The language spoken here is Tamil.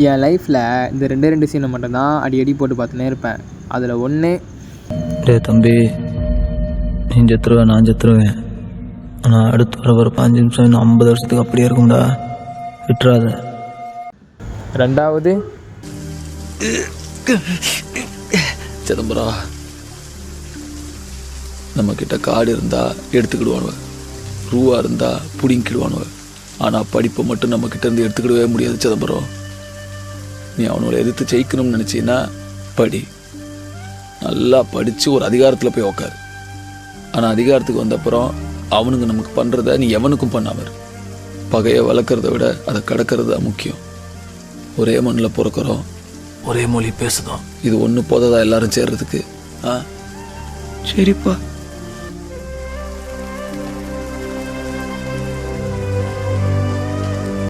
என் லைஃப்பில் இந்த ரெண்டு சீனை மட்டும்தான் அடி போட்டு பார்த்துனே இருப்பேன். அதில் ஒன்று, டே தம்பி, நீ செத்துருவேன், நான் செத்துருவேன், ஆனால் அடுத்து வர 5 நிமிஷம் இன்னும் 50 வருஷத்துக்கு அப்படியே இருக்கும்டா, விட்டுறாத. ரெண்டாவது, சிதம்பரம், நம்மக்கிட்ட காடு இருந்தால் எடுத்துக்கிடுவானுவ, ரூவா இருந்தால் பிடிங்கிடுவானுவ. ஆனால் படிப்பை மட்டும் நம்மக்கிட்ட இருந்து எடுத்துக்கிடவே முடியாது சிதம்பரம். நீ அவனோட எதிர்த்து ஜெயிக்கணும்னு நினச்சின்னா படி, நல்லா படித்து ஒரு அதிகாரத்தில் போய் உக்காரு. ஆனால் அதிகாரத்துக்கு வந்தப்புறம் அவனுங்க நமக்கு பண்ணுறத நீ எவனுக்கும் பண்ணாம. பகையை வளர்க்குறத விட அதை கடக்கிறது தான் முக்கியம். ஒரே மண்ணில் பிறக்கிறோம், ஒரே மொழி பேசுதோம், இது ஒன்று போததா எல்லாரும் சேர்றதுக்கு? சரிப்பா.